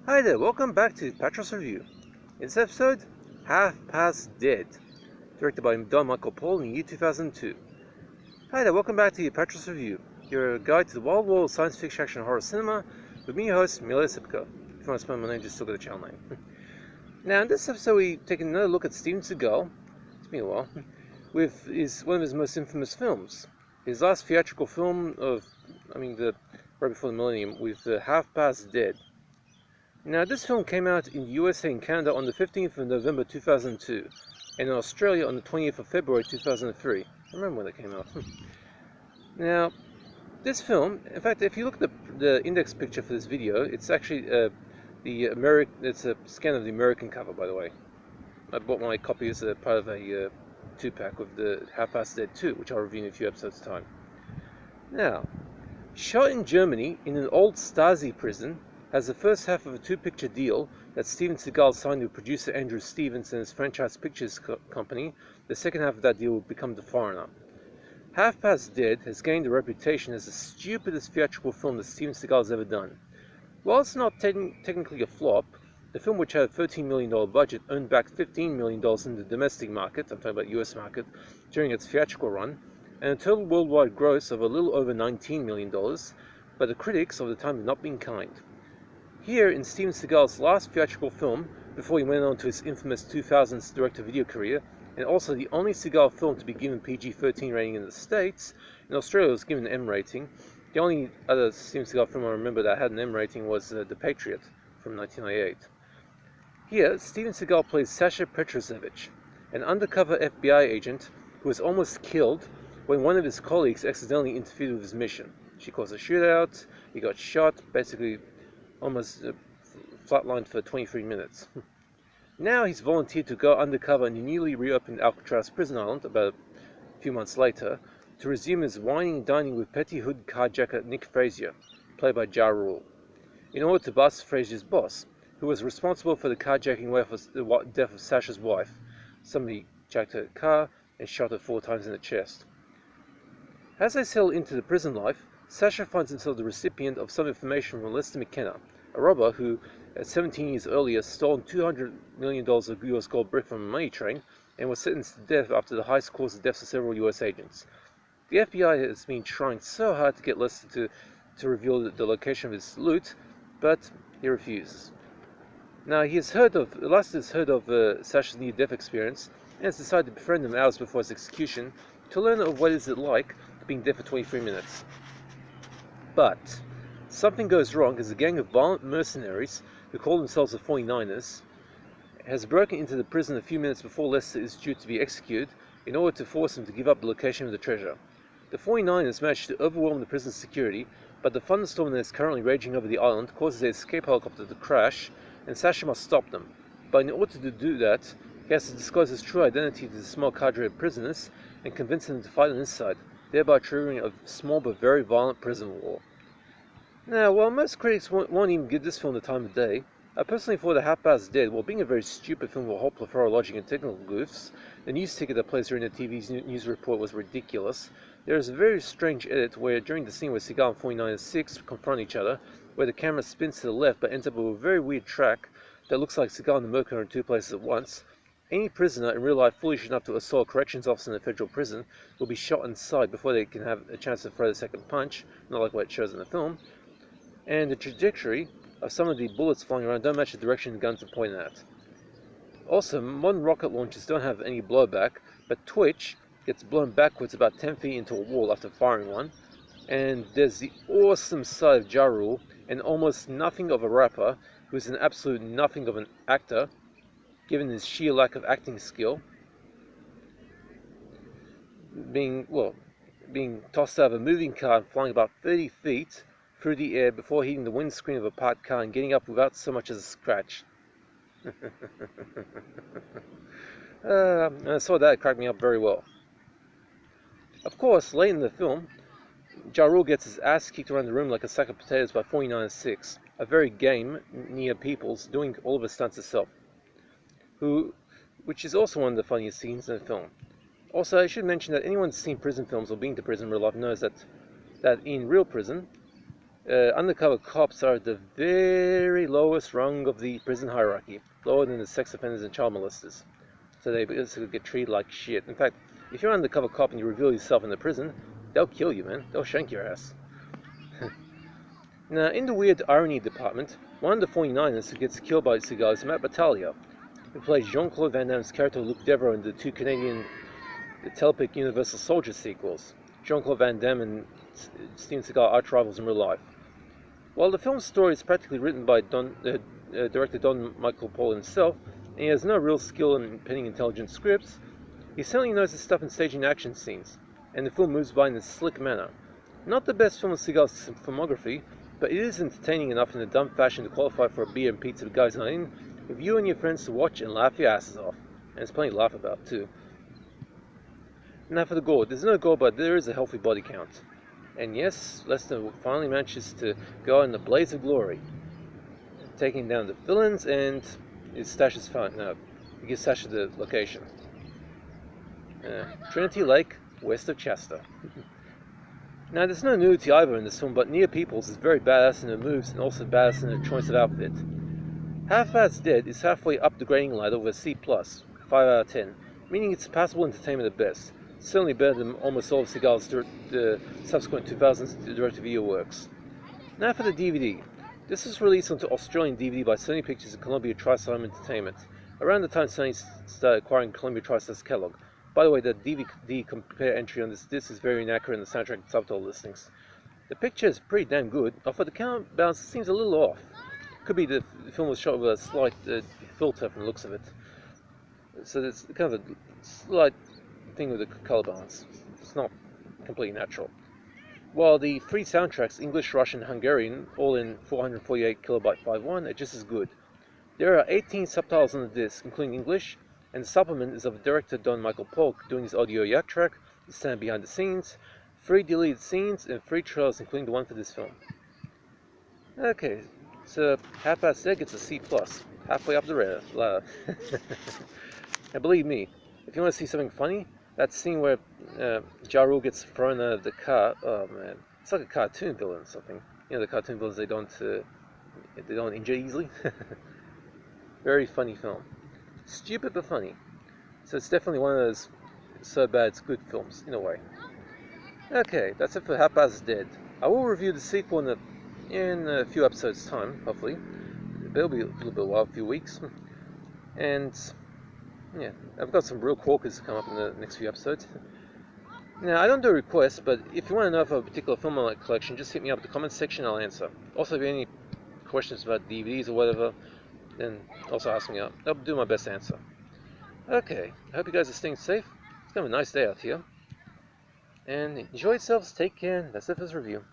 Hi there, welcome back to Apatros Review. In this episode, Half Past Dead, directed by Don Michael Paul in the year 2002. Hi there, welcome back to Apatros Review, your guide to the wild world of science fiction action horror cinema, with me, your host, Mila Sipka. If you want to spell my name, just look at the channel name. Now, in this episode, we take another look at Steven Seagal, it's been a while, with one of his most infamous films. His last theatrical film right before the millennium, with Half Past Dead. Now, this film came out in the USA and Canada on the 15th of November 2002, and in Australia on the 20th of February 2003. I remember when it came out. Now, this film, in fact, if you look at the index picture for this video, it's actually it's a scan of the American cover, by the way. I bought my copy as a part of a 2-pack with the Half Past Dead 2, which I'll review in a few episodes' time. Now, shot in Germany in an old Stasi prison, as the first half of a 2-picture deal that Steven Seagal signed with producer Andrew Stevens and his franchise pictures company, the second half of that deal would become The Foreigner. Half Past Dead has gained a reputation as the stupidest theatrical film that Steven Seagal has ever done. While it's not technically a flop, the film, which had a $13 million budget, earned back $15 million in the domestic market, I'm talking about US market, during its theatrical run, and a total worldwide gross of a little over $19 million, but the critics of the time have not been kind. Here, in Steven Seagal's last theatrical film, before he went on to his infamous 2000s direct-to-video career, and also the only Seagal film to be given PG-13 rating in the States, in Australia it was given an M rating. The only other Steven Seagal film I remember that had an M rating was The Patriot from 1998. Here, Steven Seagal plays Sasha Petrosevich, an undercover FBI agent who was almost killed when one of his colleagues accidentally interfered with his mission. She caused a shootout, he got shot, basically almost flatlined for 23 minutes. Now he's volunteered to go undercover in the newly reopened Alcatraz prison island about a few months later to resume his whining and dining with petty hood carjacker Nick Frazier, played by Ja Rule, in order to bust Frazier's boss, who was responsible for the carjacking the death of Sasha's wife. Somebody jacked her car and shot her 4 times in the chest. As they settle into the prison life, Sasha finds himself the recipient of some information from Lester McKenna, a robber who, 17 years earlier, stole $200 million of US gold brick from a money train and was sentenced to death after the heist caused the deaths of several US agents. The FBI has been trying so hard to get Lester to reveal the location of his loot, but he refuses. Now, Lester has heard of Sasha's near-death experience and has decided to befriend him hours before his execution to learn of what is it like being dead for 23 minutes. But something goes wrong as a gang of violent mercenaries, who call themselves the 49ers, has broken into the prison a few minutes before Lester is due to be executed in order to force him to give up the location of the treasure. The 49ers manage to overwhelm the prison's security, but the thunderstorm that is currently raging over the island causes the escape helicopter to crash, and Sasha must stop them. But in order to do that, he has to disclose his true identity to the small cadre of prisoners and convince them to fight on his side, thereby triggering a small but very violent prison war. Now, while most critics won't even give this film the time of day, I personally thought that Half Past Dead, while being a very stupid film with a whole plethora of logic and technical goofs, the news ticker that plays during the TV's news report was ridiculous. There is a very strange edit where, during the scene where Seagal and 49ers confront each other, where the camera spins to the left but ends up with a very weird track that looks like Seagal and the Merc are in 2 places at once, any prisoner in real life foolish enough to assault a corrections officer in a federal prison will be shot inside before they can have a chance to throw the second punch, not like what it shows in the film. And the trajectory of some of the bullets flying around don't match the direction the guns are pointing at. Also, modern rocket launchers don't have any blowback, but Twitch gets blown backwards about 10 feet into a wall after firing one, and there's the awesome side of Ja Rule, and almost nothing of a rapper, who's an absolute nothing of an actor, given his sheer lack of acting skill, being tossed out of a moving car and flying about 30 feet through the air before hitting the windscreen of a parked car and getting up without so much as a scratch. I saw that, it cracked me up very well. Of course, late in the film, Ja Rule gets his ass kicked around the room like a sack of potatoes by 49ers, a very game Nia Peoples doing all of his stunts herself, which is also one of the funniest scenes in the film. Also, I should mention that anyone who's seen prison films or been to prison in real life knows that in real prison, undercover cops are at the very lowest lowest rung of the prison hierarchy, lower than the sex offenders and child molesters. So they basically get treated like shit. In fact, if you're an undercover cop and you reveal yourself in the prison, they'll kill you, man. They'll shank your ass. Now, in the weird irony department, one of the 49ers who gets killed by Seagal is Matt Battaglia, who plays Jean-Claude Van Damme's character Luc Devereaux in the two Canadian telepic Universal Soldier sequels. Jean-Claude Van Damme and Steven Seagal are arch rivals in real life. While the film's story is practically written by director Don Michael Paul himself, and he has no real skill in penning intelligent scripts, he certainly knows his stuff in staging action scenes, and the film moves by in a slick manner. Not the best film of Seagal's filmography, but it is entertaining enough in a dumb fashion to qualify for a beer and pizza guys night in with you and your friends to watch and laugh your asses off. And there's plenty to laugh about too. Now for the gore. There's no gore, but there is a healthy body count. And yes, Lester finally manages to go out in a blaze of glory, taking down the villains, and his stash is found. No, he gives Stash the location. Trinity Lake, west of Chester. Now, there's no nudity either in this film, but Nia Peoples is very badass in her moves and also badass in her choice of outfit. Half-Past Dead is halfway up the grading ladder with a C+, 5 out of 10, meaning it's passable entertainment at best. Certainly better than almost all of Seagal's subsequent 2000s direct-to-video works. Now for the DVD. This was released onto Australian DVD by Sony Pictures and Columbia TriStar Entertainment, around the time Sony started acquiring Columbia TriStar's catalog. By the way, the DVD compare entry on this disc is very inaccurate in the soundtrack and subtitle listings. The picture is pretty damn good, although the camera balance seems a little off. Could be the film was shot with a slight filter from the looks of it. So there's kind of a slight thing with the color balance. It's not completely natural. While the three soundtracks, English, Russian, Hungarian, all in 448 kilobyte 5.1, are just as good. There are 18 subtitles on the disc, including English, and the supplement is of director Don Michael Polk doing his audio yak track, the stand behind the scenes, 3 deleted scenes, and 3 trailers, including the one for this film. Okay, so Half-Past Dead gets a C+, halfway up the ladder. Now believe me, if you want to see something funny, that scene where Ja Rule gets thrown out of the car, oh man, it's like a cartoon villain or something. You know, the cartoon villains, they don't injure easily. Very funny film. Stupid but funny. So it's definitely one of those so bad it's good films, in a way. Okay, that's it for Half-Past Dead. I will review the sequel in a few episodes' time, hopefully. It'll be a little bit while, a few weeks. And yeah, I've got some real corkers to come up in the next few episodes. Now, I don't do requests, but if you want to know of a particular film on my collection, just hit me up in the comments section, I'll answer. Also, if you have any questions about DVDs or whatever, then also ask me out. I'll do my best to answer. Okay, I hope you guys are staying safe. It's kind of a nice day out here. And enjoy yourselves, take care, and that's it for this review.